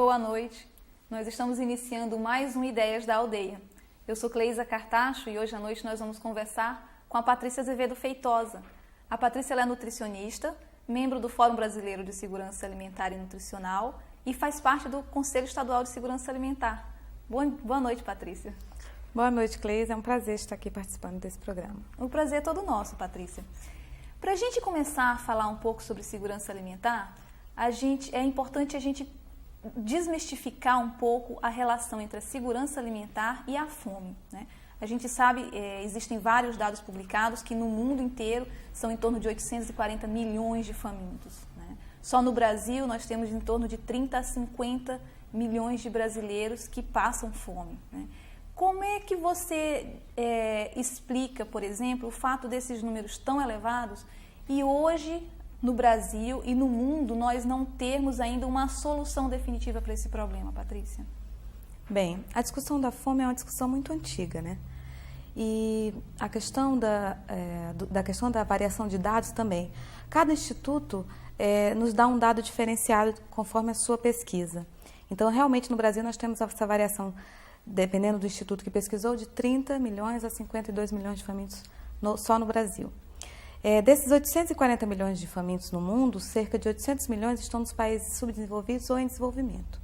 Boa noite. Nós estamos iniciando mais um Ideias da Aldeia. Eu sou Cleisa Cartacho e hoje à noite nós vamos conversar com a Patrícia Azevedo Feitosa. A Patrícia ela é nutricionista, membro do Fórum Brasileiro de Segurança Alimentar e Nutricional e faz parte do Conselho Estadual de Segurança Alimentar. Boa noite, Patrícia. Boa noite, Cleisa. É um prazer estar aqui participando desse programa. O prazer é todo nosso, Patrícia. Para a gente começar a falar um pouco sobre segurança alimentar, é importante a gente desmistificar um pouco a relação entre a segurança alimentar e a fome, né? A gente sabe, existem vários dados publicados que no mundo inteiro são em torno de 840 milhões de famintos, né? Só no Brasil nós temos em torno de 30 a 50 milhões de brasileiros que passam fome, né? Como é que você explica, por exemplo, o fato desses números tão elevados e hoje, no Brasil e no mundo, nós não termos ainda uma solução definitiva para esse problema, Patrícia? Bem, a discussão da fome é uma discussão muito antiga, né? E a questão da questão da variação de dados também. Cada instituto nos dá um dado diferenciado conforme a sua pesquisa. Então, realmente, no Brasil, nós temos essa variação, dependendo do instituto que pesquisou, de 30 milhões a 52 milhões de famintos só no Brasil. Desses 840 milhões de famintos no mundo, cerca de 800 milhões estão nos países subdesenvolvidos ou em desenvolvimento.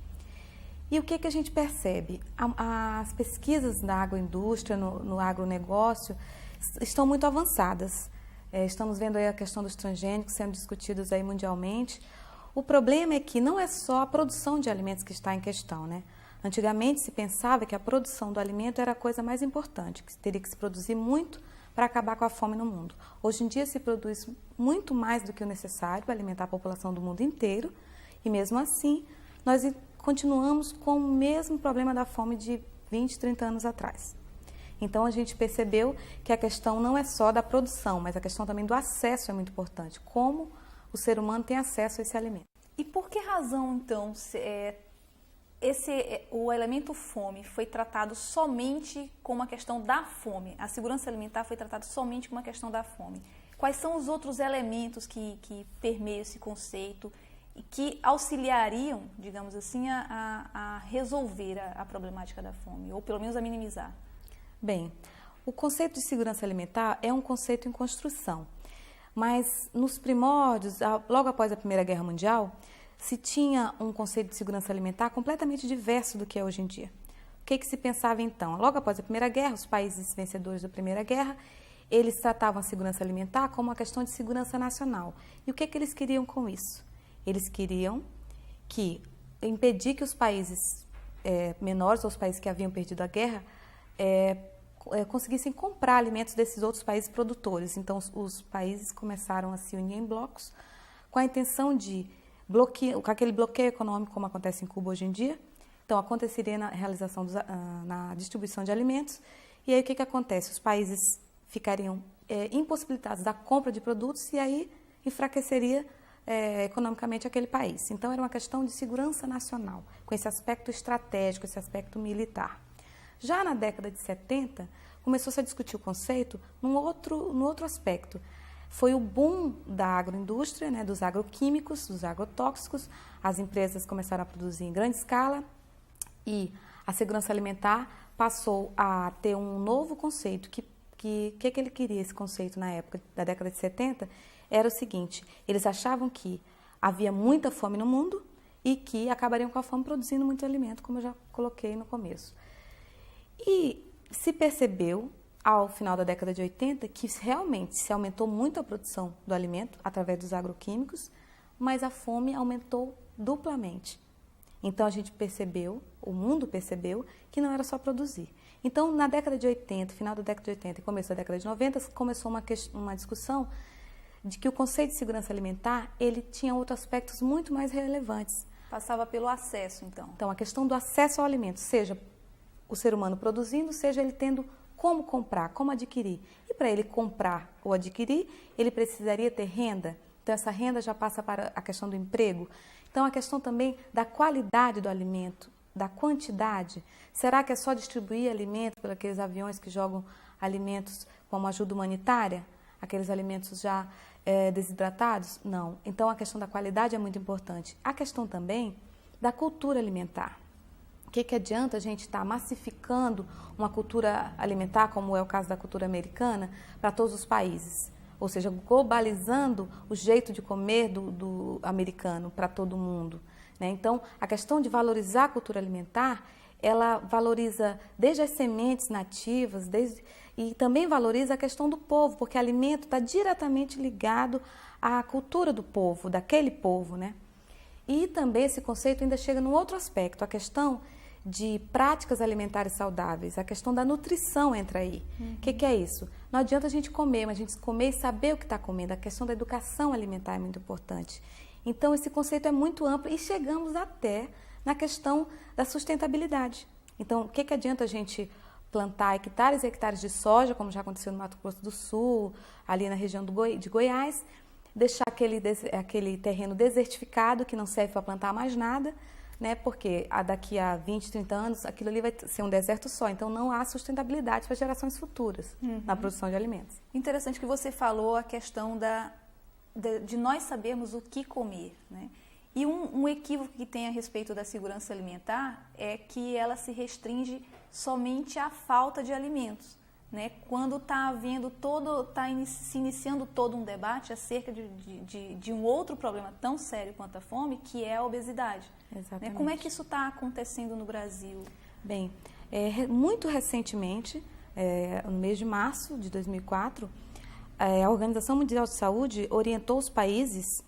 E o que a gente percebe? As pesquisas na agroindústria, no agronegócio, estão muito avançadas. Estamos vendo aí a questão dos transgênicos sendo discutidos aí mundialmente. O problema é que não é só a produção de alimentos que está em questão, né? Antigamente se pensava que a produção do alimento era a coisa mais importante, que teria que se produzir muito para acabar com a fome no mundo. Hoje em dia se produz muito mais do que o necessário para alimentar a população do mundo inteiro e mesmo assim nós continuamos com o mesmo problema da fome de 20, 30 anos atrás. Então a gente percebeu que a questão não é só da produção, mas a questão também do acesso é muito importante. Como o ser humano tem acesso a esse alimento. E por que razão, então, o elemento fome foi tratado somente como uma questão da fome? A segurança alimentar foi tratada somente como uma questão da fome. Quais são os outros elementos que permeiam esse conceito e que auxiliariam, digamos assim, a resolver a problemática da fome, ou pelo menos a minimizar? Bem, o conceito de segurança alimentar é um conceito em construção, mas nos primórdios, logo após a Primeira Guerra Mundial, se tinha um conceito de segurança alimentar completamente diverso do que é hoje em dia. O que se pensava então? Logo após a Primeira Guerra, os países vencedores da Primeira Guerra, eles tratavam a segurança alimentar como uma questão de segurança nacional. E o que eles queriam com isso? Eles queriam impedir que os países menores, ou os países que haviam perdido a guerra, conseguissem comprar alimentos desses outros países produtores. Então, os países começaram a se unir em blocos com a intenção de com aquele bloqueio econômico, como acontece em Cuba hoje em dia. Então, aconteceria na realização, na distribuição de alimentos. E aí, o que acontece? Os países ficariam impossibilitados da compra de produtos e aí enfraqueceria economicamente aquele país. Então, era uma questão de segurança nacional, com esse aspecto estratégico, esse aspecto militar. Já na década de 70, começou-se a discutir o conceito num outro aspecto. Foi o boom da agroindústria, né, dos agroquímicos, dos agrotóxicos. As empresas começaram a produzir em grande escala e a segurança alimentar passou a ter um novo conceito. Que ele queria, esse conceito na época da década de 70? Era o seguinte: eles achavam que havia muita fome no mundo e que acabariam com a fome produzindo muito alimento, como eu já coloquei no começo. E se percebeu, ao final da década de 80, que realmente se aumentou muito a produção do alimento através dos agroquímicos, mas a fome aumentou duplamente. Então a gente percebeu, o mundo percebeu, que não era só produzir. Então na década de 80, final da década de 80 e começo da década de 90, começou uma discussão de que o conceito de segurança alimentar, ele tinha outros aspectos muito mais relevantes. Passava pelo acesso, então. Então a questão do acesso ao alimento, seja o ser humano produzindo, seja ele tendo como comprar, como adquirir. E para ele comprar ou adquirir, ele precisaria ter renda. Então, essa renda já passa para a questão do emprego. Então, a questão também da qualidade do alimento, da quantidade. Será que é só distribuir alimento por aqueles aviões que jogam alimentos como ajuda humanitária? Aqueles alimentos já desidratados? Não. Então, a questão da qualidade é muito importante. A questão também da cultura alimentar. O que adianta a gente estar massificando uma cultura alimentar, como é o caso da cultura americana, para todos os países? Ou seja, globalizando o jeito de comer do americano para todo mundo, né? Então, a questão de valorizar a cultura alimentar, ela valoriza desde as sementes nativas, e também valoriza a questão do povo, porque alimento está diretamente ligado à cultura do povo, daquele povo, né? E também esse conceito ainda chega num outro aspecto, a questão de práticas alimentares saudáveis, a questão da nutrição entra aí. O que é isso? Não adianta a gente comer, mas a gente comer e saber o que está comendo. A questão da educação alimentar é muito importante. Então, esse conceito é muito amplo e chegamos até na questão da sustentabilidade. Então, o que adianta a gente plantar hectares e hectares de soja, como já aconteceu no Mato Grosso do Sul, ali na região de Goiás, deixar aquele terreno desertificado, que não serve para plantar mais nada, né? Porque daqui a 20, 30 anos, aquilo ali vai ser um deserto só. Então, não há sustentabilidade para gerações futuras na produção de alimentos. Interessante que você falou a questão de nós sabermos o que comer, né? E um equívoco que tem a respeito da segurança alimentar é que ela se restringe somente à falta de alimentos, né? Quando está se iniciando todo um debate acerca de um outro problema tão sério quanto a fome, que é a obesidade. Exatamente. Né? Como é que isso está acontecendo no Brasil? Bem, muito recentemente, no mês de março de 2004, a Organização Mundial de Saúde orientou os países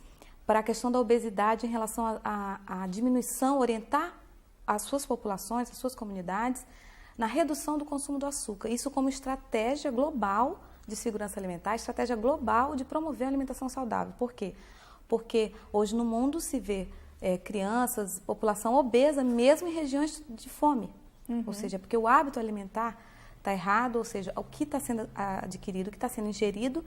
para a questão da obesidade em relação à diminuição, orientar as suas populações, as suas comunidades, na redução do consumo do açúcar. Isso como estratégia global de segurança alimentar, estratégia global de promover a alimentação saudável. Por quê? Porque hoje no mundo se vê crianças, população obesa, mesmo em regiões de fome. Ou seja, porque o hábito alimentar está errado, ou seja, o que está sendo adquirido, o que está sendo ingerido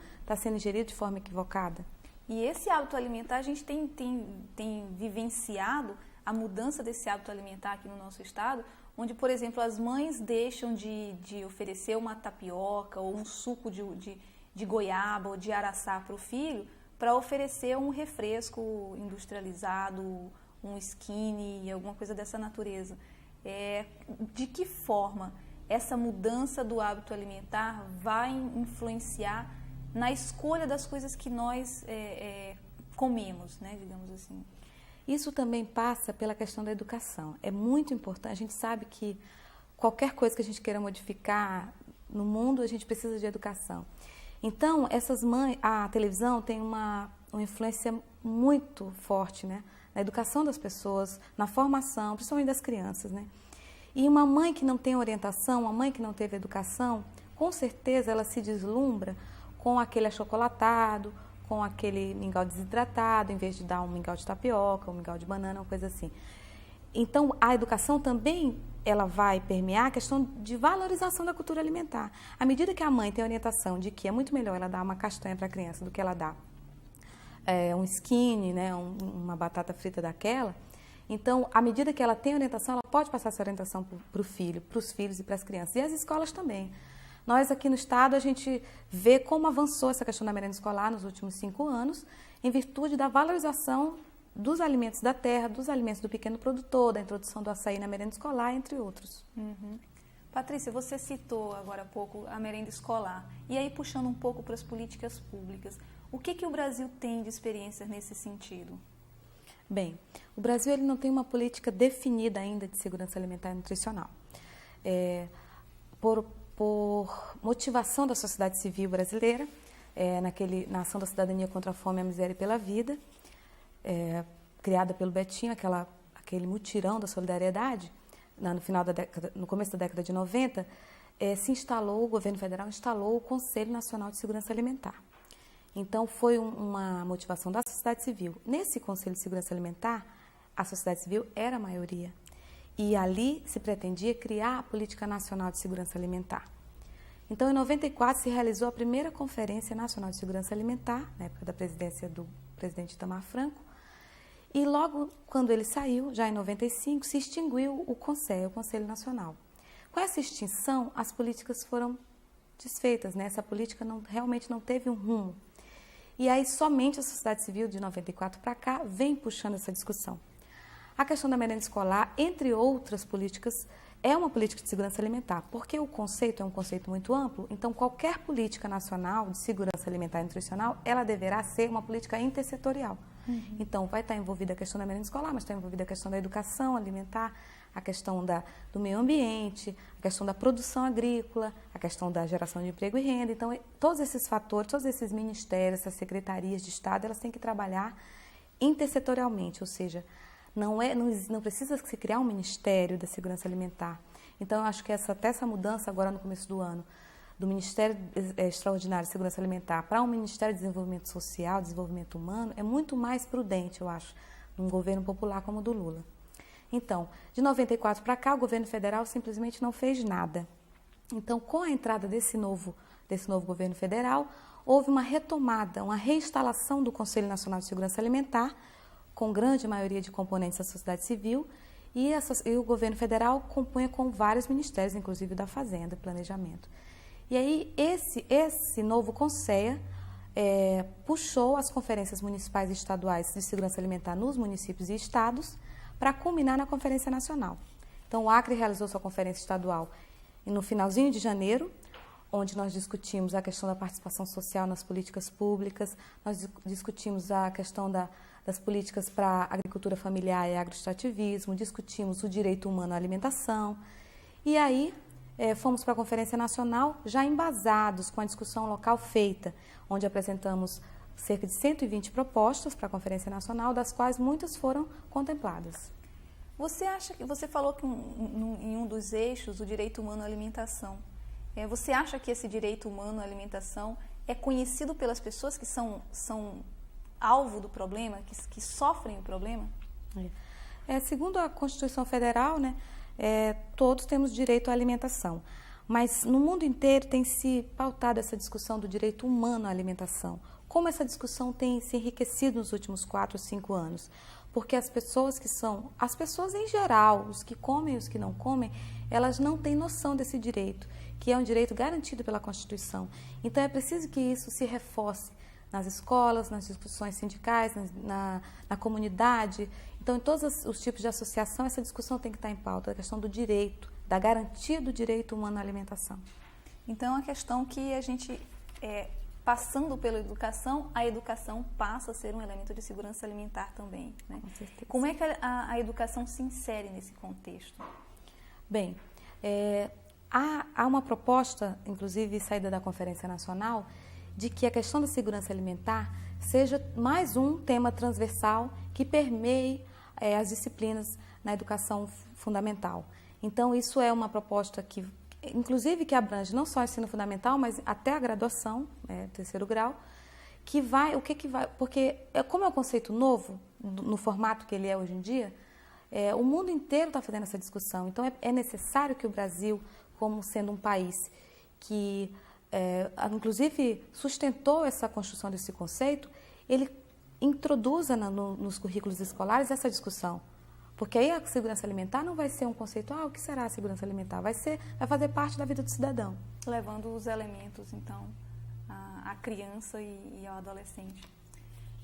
de forma equivocada. E esse hábito alimentar, a gente tem vivenciado a mudança desse hábito alimentar aqui no nosso estado, onde, por exemplo, as mães deixam de oferecer uma tapioca ou um suco de goiaba ou de araçá para o filho, para oferecer um refresco industrializado, um skinny, alguma coisa dessa natureza. De que forma essa mudança do hábito alimentar vai influenciar na escolha das coisas que nós comemos, né, digamos assim? Isso também passa pela questão da educação. É muito importante. A gente sabe que qualquer coisa que a gente queira modificar no mundo, a gente precisa de educação. Então, a televisão tem uma influência muito forte, né, na educação das pessoas, na formação, principalmente das crianças, né? E uma mãe que não tem orientação, uma mãe que não teve educação, com certeza ela se deslumbra com aquele achocolatado, com aquele mingau desidratado, em vez de dar um mingau de tapioca, um mingau de banana, uma coisa assim. Então, a educação também ela vai permear a questão de valorização da cultura alimentar. À medida que a mãe tem a orientação de que é muito melhor ela dar uma castanha para a criança do que ela dar um skinny, né, uma batata frita daquela, então, à medida que ela tem orientação, ela pode passar essa orientação para o filho, para os filhos e para as crianças. E as escolas também. Nós aqui no estado, a gente vê como avançou essa questão da merenda escolar nos últimos 5 anos, em virtude da valorização dos alimentos da terra, dos alimentos do pequeno produtor, da introdução do açaí na merenda escolar, entre outros. Patrícia, você citou agora há pouco a merenda escolar. E aí, puxando um pouco para as políticas públicas, o que o Brasil tem de experiência nesse sentido? Bem, o Brasil ele não tem uma política definida ainda de segurança alimentar e nutricional. Por motivação da sociedade civil brasileira, na ação da cidadania contra a fome, a miséria e pela vida, criada pelo Betinho, aquele mutirão da solidariedade, no começo da década de 90, o governo federal instalou o Conselho Nacional de Segurança Alimentar. Então, foi uma motivação da sociedade civil. Nesse Conselho de Segurança Alimentar, a sociedade civil era a maioria. E ali se pretendia criar a Política Nacional de Segurança Alimentar. Então, em 94, se realizou a primeira Conferência Nacional de Segurança Alimentar, na época da presidência do presidente Itamar Franco. E logo quando ele saiu, já em 95, se extinguiu o Conselho Nacional. Com essa extinção, as políticas foram desfeitas, né? Essa política realmente não teve um rumo. E aí somente a sociedade civil de 94 para cá vem puxando essa discussão. A questão da merenda escolar, entre outras políticas, é uma política de segurança alimentar, porque o conceito é um conceito muito amplo, então qualquer política nacional de segurança alimentar e nutricional, ela deverá ser uma política intersetorial. Então, vai estar envolvida a questão da merenda escolar, mas está envolvida a questão da educação alimentar, a questão do meio ambiente, a questão da produção agrícola, a questão da geração de emprego e renda. Então, todos esses fatores, todos esses ministérios, essas secretarias de Estado, elas têm que trabalhar intersetorialmente, ou seja, não precisa se criar um Ministério da Segurança Alimentar. Então, eu acho que até essa mudança agora no começo do ano, do Ministério Extraordinário de Segurança Alimentar para um Ministério de Desenvolvimento Social, Desenvolvimento Humano, é muito mais prudente, eu acho, num governo popular como o do Lula. Então, de 94 para cá, o governo federal simplesmente não fez nada. Então, com a entrada desse novo governo federal, houve uma retomada, uma reinstalação do Conselho Nacional de Segurança Alimentar, com grande maioria de componentes da sociedade civil, e o governo federal compunha com vários ministérios, inclusive da Fazenda e Planejamento. E aí, esse novo CONSEA puxou as conferências municipais e estaduais de segurança alimentar nos municípios e estados para culminar na Conferência Nacional. Então, o Acre realizou sua conferência estadual no finalzinho de janeiro, onde nós discutimos a questão da participação social nas políticas públicas, nós discutimos a questão das políticas para a agricultura familiar e agroextrativismo, discutimos o direito humano à alimentação, e aí fomos para a Conferência Nacional já embasados com a discussão local feita, onde apresentamos cerca de 120 propostas para a Conferência Nacional, das quais muitas foram contempladas. Você falou que em um dos eixos, o direito humano à alimentação. Você acha que esse direito humano à alimentação é conhecido pelas pessoas que são alvo do problema, que sofrem o problema? Segundo a Constituição Federal, né, todos temos direito à alimentação. Mas no mundo inteiro tem se pautado essa discussão do direito humano à alimentação. Como essa discussão tem se enriquecido nos últimos 4 ou 5 anos? Porque as pessoas em geral, os que comem e os que não comem, elas não têm noção desse direito, que é um direito garantido pela Constituição. Então é preciso que isso se reforce nas escolas, nas discussões sindicais, na comunidade. Então, em todos os tipos de associação, essa discussão tem que estar em pauta, a questão do direito, da garantia do direito humano à alimentação. Então, a questão que a gente, passando pela educação, a educação passa a ser um elemento de segurança alimentar também, né? Com certeza. Como é que a educação se insere nesse contexto? Bem, há uma proposta, inclusive saída da Conferência Nacional, de que a questão da segurança alimentar seja mais um tema transversal que permeie as disciplinas na educação fundamental. Então, isso é uma proposta que, inclusive, que abrange não só o ensino fundamental, mas até a graduação, terceiro grau, porque como é um conceito novo, no formato que ele é hoje em dia, o mundo inteiro está fazendo essa discussão. Então, é necessário que o Brasil, como sendo um país que inclusive sustentou essa construção desse conceito, ele introduza nos currículos escolares essa discussão. Porque aí a segurança alimentar não vai ser um conceito, o que será a segurança alimentar? Vai fazer parte da vida do cidadão. Levando os elementos, então, à criança e ao adolescente.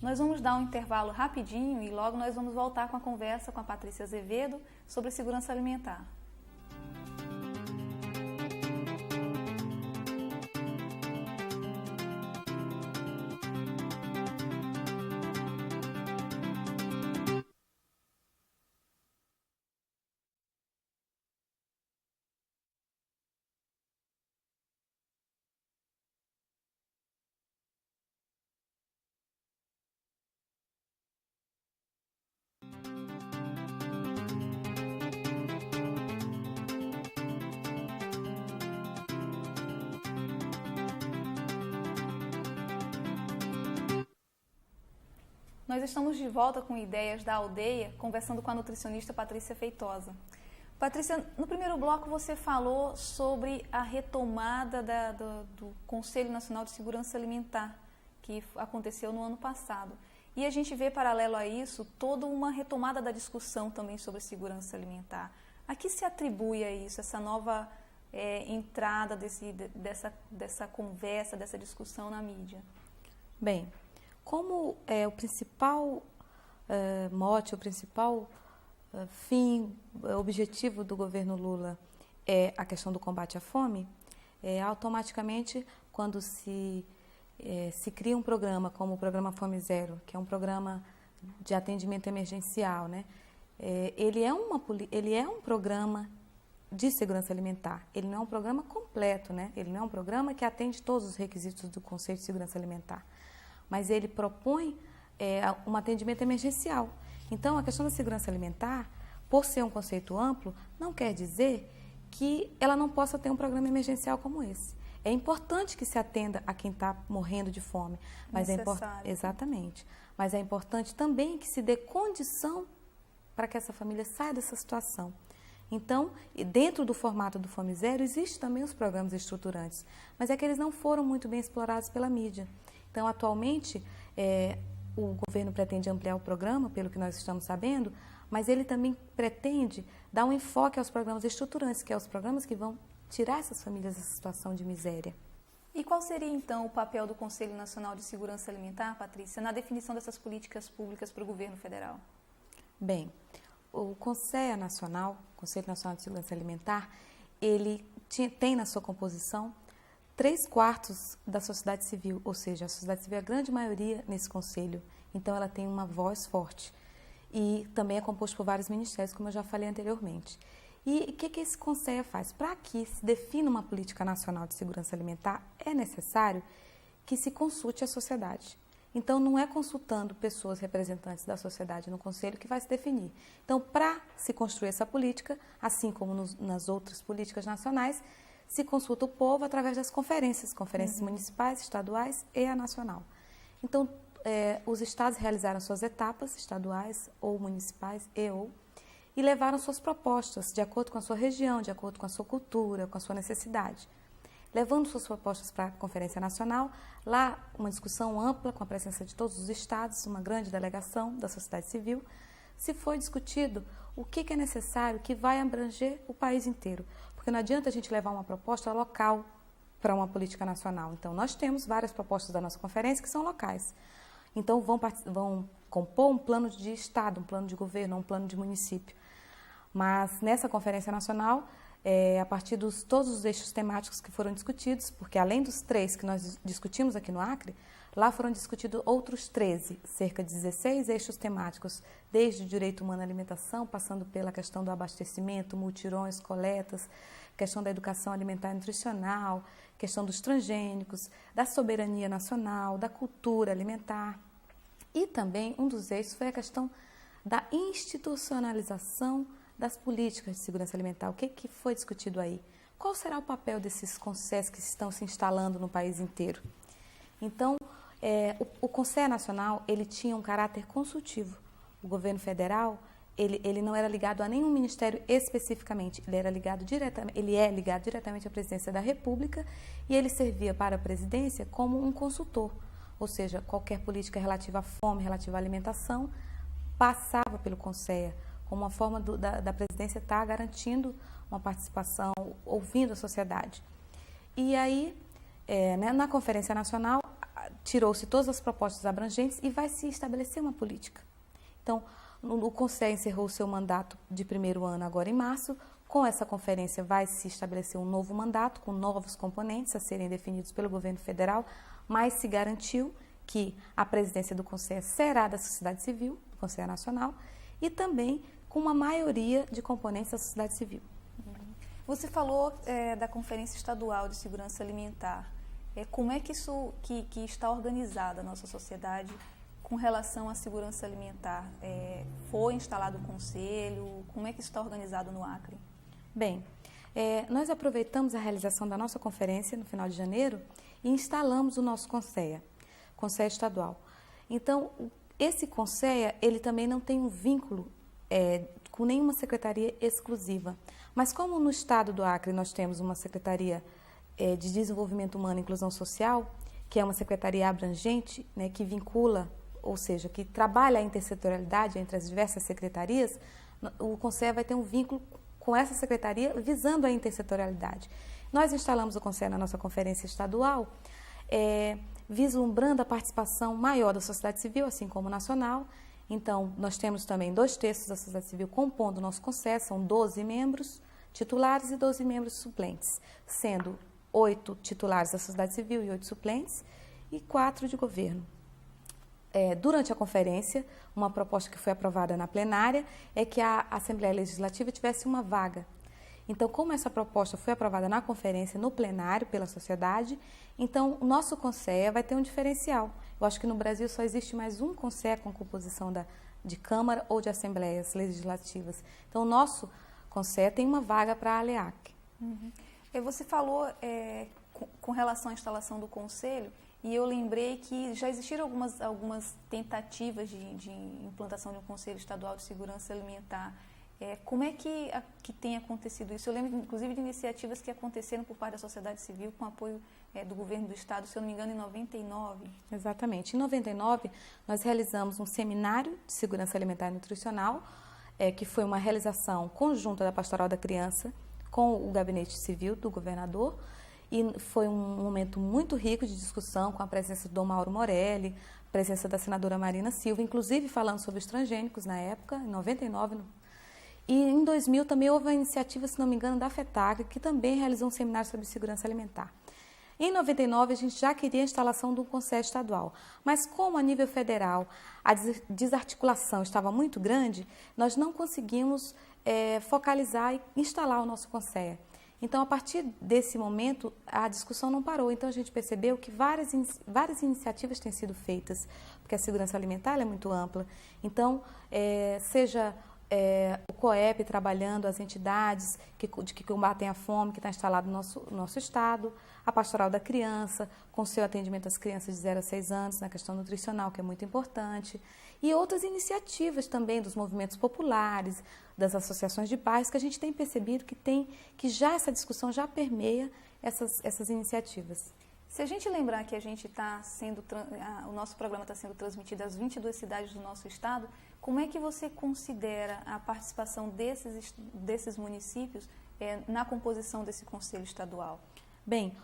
Nós vamos dar um intervalo rapidinho e logo nós vamos voltar com a conversa com a Patrícia Azevedo sobre segurança alimentar. Nós estamos de volta com Ideias da Aldeia, conversando com a nutricionista Patrícia Feitosa. Patrícia, no primeiro bloco você falou sobre a retomada do Conselho Nacional de Segurança Alimentar, que aconteceu no ano passado. E a gente vê, paralelo a isso, toda uma retomada da discussão também sobre segurança alimentar. A que se atribui a isso, essa nova entrada dessa conversa, dessa discussão na mídia? Bem, como o principal mote, o principal objetivo do governo Lula é a questão do combate à fome, automaticamente, quando se cria um programa como o Programa Fome Zero, que é um programa de atendimento emergencial, né? Ele é um programa de segurança alimentar. Ele não é um programa completo, né? Ele não é um programa que atende todos os requisitos do Conceito de Segurança Alimentar, mas ele propõe um atendimento emergencial. Então, a questão da segurança alimentar, por ser um conceito amplo, não quer dizer que ela não possa ter um programa emergencial como esse. É importante que se atenda a quem está morrendo de fome, mas exatamente. Mas é importante também que se dê condição para que essa família saia dessa situação. Então, dentro do formato do Fome Zero, existem também os programas estruturantes, mas é que eles não foram muito bem explorados pela mídia. Então, atualmente, o governo pretende ampliar o programa, pelo que nós estamos sabendo, mas ele também pretende dar um enfoque aos programas estruturantes, que são os programas que vão tirar essas famílias dessa situação de miséria. E qual seria, então, o papel do Conselho Nacional de Segurança Alimentar, Patrícia, na definição dessas políticas públicas para o governo federal? Bem, o Conselho Nacional de Segurança Alimentar, ele tem na sua composição 3/4 da sociedade civil, ou seja, a sociedade civil é a grande maioria nesse conselho, então ela tem uma voz forte. E também é composto por vários ministérios, como eu já falei anteriormente. E o que esse conselho faz? Para que se defina uma política nacional de segurança alimentar, é necessário que se consulte a sociedade. Então, não é consultando pessoas representantes da sociedade no conselho que vai se definir. Então, para se construir essa política, assim como nas outras políticas nacionais, se consulta o povo através das conferências municipais, estaduais e a nacional. Então, os estados realizaram suas etapas estaduais ou municipais e levaram suas propostas de acordo com a sua região, de acordo com a sua cultura, com a sua necessidade. Levando suas propostas para a Conferência Nacional, lá uma discussão ampla com a presença de todos os estados, uma grande delegação da sociedade civil, se foi discutido o que é necessário que vai abranger o país inteiro. Porque não adianta a gente levar uma proposta local para uma política nacional. Então, nós temos várias propostas da nossa conferência que são locais. Então, vão compor um plano de estado, um plano de governo, um plano de município. Mas nessa Conferência Nacional, a partir de todos os eixos temáticos que foram discutidos, porque além dos 3 que nós discutimos aqui no Acre, lá foram discutidos outros 13, cerca de 16 eixos temáticos, desde o direito humano à alimentação, passando pela questão do abastecimento, multirões, coletas, questão da educação alimentar e nutricional, questão dos transgênicos, da soberania nacional, da cultura alimentar. E também um dos eixos foi a questão da institucionalização das políticas de segurança alimentar. O que foi discutido aí? Qual será o papel desses conselhos que estão se instalando no país inteiro? Então, o Conselho Nacional, ele tinha um caráter consultivo. O governo federal, ele não era ligado a nenhum ministério especificamente, ele é ligado diretamente à presidência da República e ele servia para a presidência como um consultor, ou seja, qualquer política relativa à fome, relativa à alimentação, passava pelo Conselho, como uma forma da presidência estar garantindo uma participação, ouvindo a sociedade. E aí, na Conferência Nacional, tirou-se todas as propostas abrangentes e vai se estabelecer uma política. Então, o Conselho encerrou o seu mandato de primeiro ano agora em março. Com essa conferência vai se estabelecer um novo mandato, com novos componentes a serem definidos pelo governo federal, mas se garantiu que a presidência do Conselho será da sociedade civil, do Conselho Nacional, e também com uma maioria de componentes da sociedade civil. Você falou da Conferência Estadual de Segurança Alimentar. Como é que isso que está organizada a nossa sociedade com relação à segurança alimentar? Foi instalado o conselho? Como é que isso está organizado no Acre? Bem, nós aproveitamos a realização da nossa conferência no final de janeiro e instalamos o nosso Conselho Estadual. Então, esse Conselho, ele também não tem um vínculo com nenhuma secretaria exclusiva. Mas como no estado do Acre nós temos uma Secretaria de Desenvolvimento Humano e Inclusão Social, que é uma secretaria abrangente, né, que vincula, ou seja, que trabalha a intersetorialidade entre as diversas secretarias, o Conselho vai ter um vínculo com essa secretaria visando a intersetorialidade. Nós instalamos o Conselho na nossa conferência estadual, vislumbrando a participação maior da sociedade civil, assim como nacional, Então, nós temos também 2/3 da sociedade civil compondo o nosso conselho, são 12 membros titulares e 12 membros suplentes, sendo 8 titulares da sociedade civil e 8 suplentes e 4 de governo. Durante a conferência, uma proposta que foi aprovada na plenária é que a Assembleia Legislativa tivesse uma vaga. Então, como essa proposta foi aprovada na conferência, no plenário, pela sociedade, então o nosso conselho vai ter um diferencial. Eu acho que no Brasil só existe mais um conselho com composição de Câmara ou de Assembleias Legislativas. Então, o nosso conselho tem uma vaga para a ALEAC. Uhum. Você falou com relação à instalação do conselho, e eu lembrei que já existiram algumas tentativas de implantação de um Conselho Estadual de Segurança Alimentar. Como é que tem acontecido isso? Eu lembro, inclusive, de iniciativas que aconteceram por parte da sociedade civil com apoio do governo do Estado, se eu não me engano, em 99. Exatamente. Em 99, nós realizamos um seminário de segurança alimentar e nutricional, que foi uma realização conjunta da Pastoral da Criança com o Gabinete Civil do governador, e foi um momento muito rico de discussão, com a presença do Dom Mauro Morelli, a presença da senadora Marina Silva, inclusive falando sobre os transgênicos na época, em 99. E em 2000 também houve a iniciativa, se não me engano, da FETAG, que também realizou um seminário sobre segurança alimentar. Em 99, a gente já queria a instalação do Conselho Estadual, mas como a nível federal a desarticulação estava muito grande, nós não conseguimos focalizar e instalar o nosso Conselho. Então, a partir desse momento, a discussão não parou. Então, a gente percebeu que várias iniciativas têm sido feitas, porque a segurança alimentar é muito ampla. Então, seja o COEP trabalhando, as entidades que combatem a fome, que está instalado no nosso estado, a Pastoral da Criança, com seu atendimento às crianças de 0 a 6 anos, na questão nutricional, que é muito importante, e outras iniciativas também dos movimentos populares, das associações de bairros, que a gente tem percebido que já essa discussão já permeia essas iniciativas. Se a gente lembrar que o nosso programa está sendo transmitido às 22 cidades do nosso estado, como é que você considera a participação desses municípios na composição desse Conselho Estadual? Bem,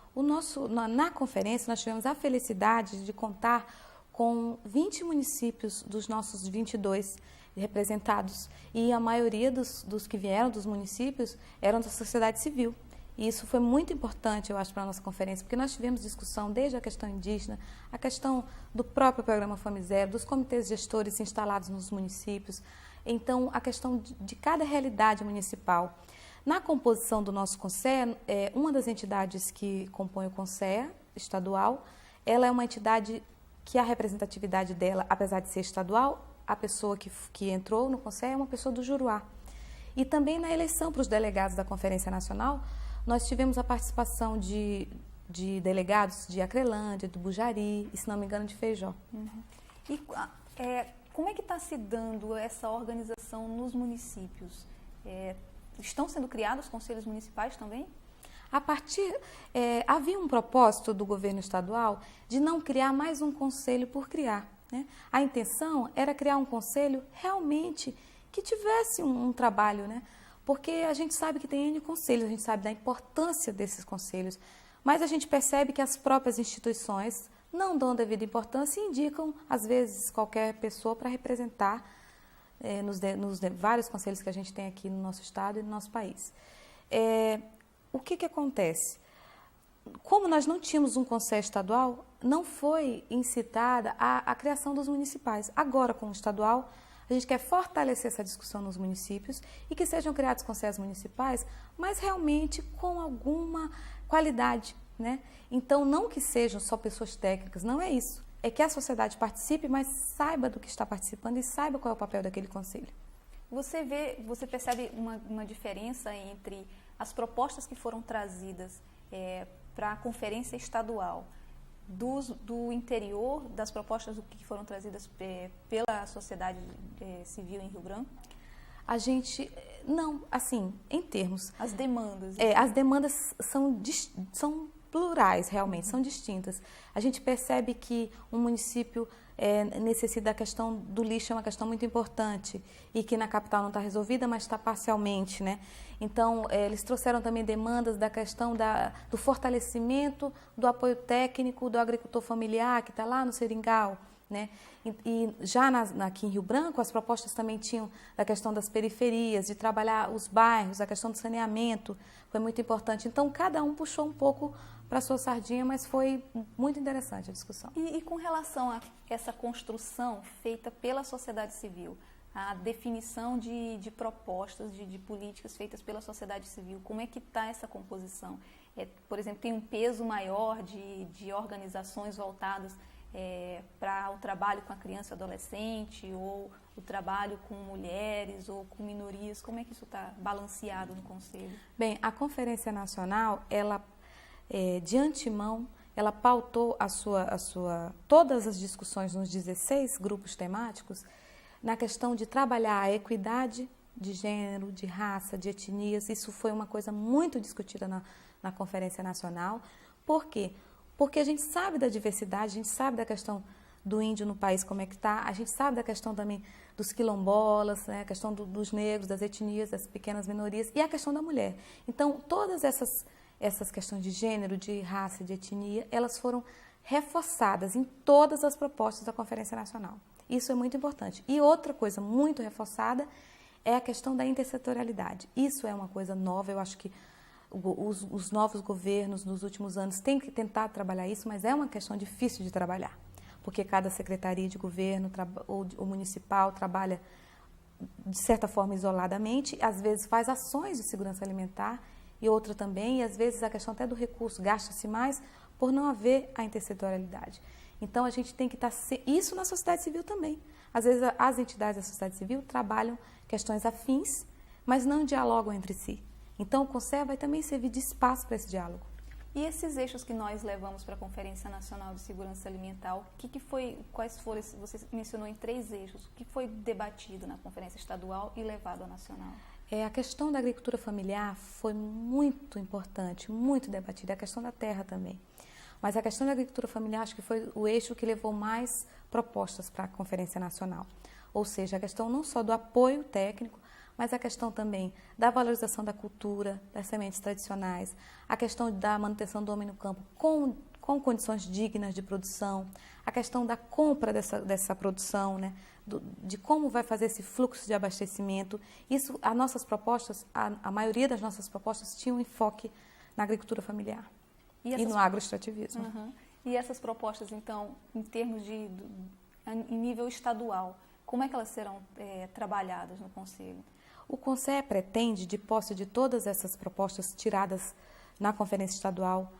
na conferência nós tivemos a felicidade de contar com 20 municípios dos nossos 22 representados, e a maioria dos que vieram dos municípios eram da sociedade civil. E isso foi muito importante, eu acho, para a nossa conferência, porque nós tivemos discussão desde a questão indígena, a questão do próprio programa Fome Zero, dos comitês gestores instalados nos municípios, então a questão de cada realidade municipal. Na composição do nosso conselho, uma das entidades que compõe o conselho estadual, ela é uma entidade que a representatividade dela, apesar de ser estadual, a pessoa que entrou no conselho é uma pessoa do Juruá. E também na eleição para os delegados da Conferência Nacional, nós tivemos a participação de delegados de Acrelândia, do Bujari e, se não me engano, de Feijó. Uhum. E como é que está se dando essa organização nos municípios? Estão sendo criados conselhos municipais também? Havia um propósito do governo estadual de não criar mais um conselho por criar, né? A intenção era criar um conselho realmente que tivesse um trabalho, né? Porque a gente sabe que tem N conselhos, a gente sabe da importância desses conselhos, mas a gente percebe que as próprias instituições não dão devida importância e indicam, às vezes, qualquer pessoa para representar nos vários conselhos que a gente tem aqui no nosso estado e no nosso país. O que acontece? Como nós não tínhamos um conselho estadual, não foi incitada a criação dos municipais. Agora, com o estadual, a gente quer fortalecer essa discussão nos municípios e que sejam criados conselhos municipais, mas realmente com alguma qualidade, né? Então, não que sejam só pessoas técnicas, não é isso. É que a sociedade participe, mas saiba do que está participando e saiba qual é o papel daquele conselho. Você percebe uma diferença entre as propostas que foram trazidas para a conferência estadual do interior, das propostas que foram trazidas pela sociedade civil em Rio Branco? A gente, não, assim, em termos... As demandas. As demandas são plurais, realmente, são distintas. A gente percebe que um município necessita da questão do lixo, é uma questão muito importante, e que na capital não está resolvida, mas está parcialmente, né? Então, eles trouxeram também demandas da questão do fortalecimento do apoio técnico do agricultor familiar, que está lá no Seringal, né? E já aqui em Rio Branco, as propostas também tinham a questão das periferias, de trabalhar os bairros, a questão do saneamento, foi muito importante. Então, cada um puxou um pouco para a sua sardinha, mas foi muito interessante a discussão. E com relação a essa construção feita pela sociedade civil, a definição de propostas, de políticas feitas pela sociedade civil, como é que está essa composição? Por exemplo, tem um peso maior de organizações voltadas para o trabalho com a criança e adolescente, ou o trabalho com mulheres ou com minorias? Como é que isso está balanceado no Conselho? Bem, a Conferência Nacional, ela, de antemão, ela pautou todas as discussões nos 16 grupos temáticos na questão de trabalhar a equidade de gênero, de raça, de etnias. Isso foi uma coisa muito discutida na Conferência Nacional. Por quê? Porque a gente sabe da diversidade, a gente sabe da questão do índio no país, como é que está, a gente sabe da questão também dos quilombolas, né, a questão dos negros, das etnias, das pequenas minorias e a questão da mulher. Então, todas essas questões de gênero, de raça, de etnia, elas foram reforçadas em todas as propostas da Conferência Nacional. Isso é muito importante. E outra coisa muito reforçada é a questão da intersetorialidade. Isso é uma coisa nova, eu acho que os novos governos nos últimos anos têm que tentar trabalhar isso, mas é uma questão difícil de trabalhar, porque cada secretaria de governo ou municipal trabalha de certa forma isoladamente, às vezes faz ações de segurança alimentar e outra também, e às vezes a questão até do recurso gasta-se mais por não haver a intersetorialidade. Então, a gente tem que estar... Isso na sociedade civil também. Às vezes, as entidades da sociedade civil trabalham questões afins, mas não dialogam entre si. Então, o Conselho vai também servir de espaço para esse diálogo. E esses eixos que nós levamos para a Conferência Nacional de Segurança Alimentar, quais foram, você mencionou em 3 eixos, o que foi debatido na Conferência Estadual e levado à Nacional? A questão da agricultura familiar foi muito importante, muito debatida, a questão da terra também. Mas a questão da agricultura familiar acho que foi o eixo que levou mais propostas para a Conferência Nacional. Ou seja, a questão não só do apoio técnico, mas a questão também da valorização da cultura, das sementes tradicionais, a questão da manutenção do homem no campo com condições dignas de produção, a questão da compra dessa produção, né, de como vai fazer esse fluxo de abastecimento. Isso, as nossas propostas, a maioria das nossas propostas tinha um enfoque na agricultura familiar. E no agroextrativismo. Uhum. E essas propostas, então, em termos em nível estadual, como é que elas serão trabalhadas no Conselho? O Conselho pretende, de posse de todas essas propostas tiradas na Conferência Estadual,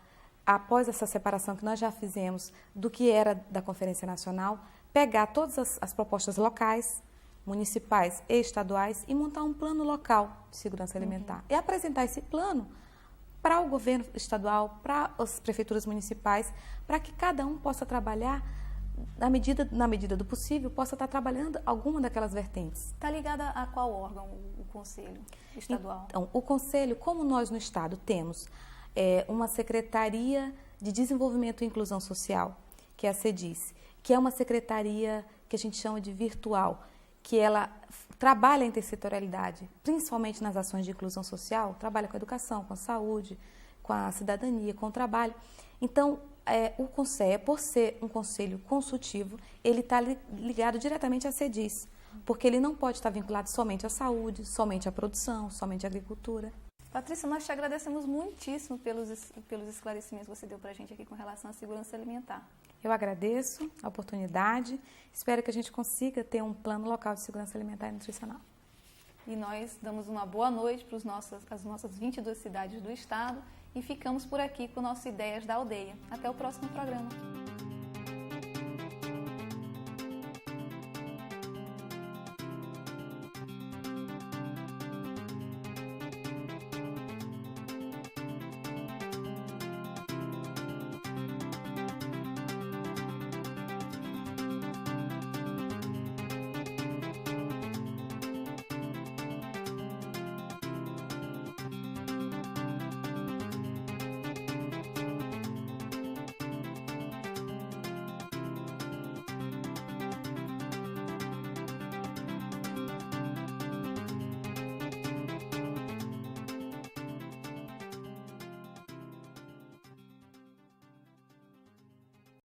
após essa separação que nós já fizemos do que era da Conferência Nacional, pegar todas as propostas locais, municipais e estaduais e montar um plano local de segurança alimentar. Uhum. E apresentar esse plano para o governo estadual, para as prefeituras municipais, para que cada um possa trabalhar, na medida do possível, possa estar trabalhando alguma daquelas vertentes. Está ligada a qual órgão o Conselho Estadual? Então, o Conselho, como nós no Estado temos uma Secretaria de Desenvolvimento e Inclusão Social, que é a SEDIS, que é uma secretaria que a gente chama de virtual, que ela trabalha a intersetorialidade, principalmente nas ações de inclusão social, trabalha com a educação, com a saúde, com a cidadania, com o trabalho. Então, o Conselho, por ser um conselho consultivo, ele está ligado diretamente à SEDIS, porque ele não pode estar vinculado somente à saúde, somente à produção, somente à agricultura. Patrícia, nós te agradecemos muitíssimo pelos esclarecimentos que você deu para a gente aqui com relação à segurança alimentar. Eu agradeço a oportunidade, espero que a gente consiga ter um plano local de segurança alimentar e nutricional. E nós damos uma boa noite para as nossas 22 cidades do estado e ficamos por aqui com o nosso Ideias da Aldeia. Até o próximo programa.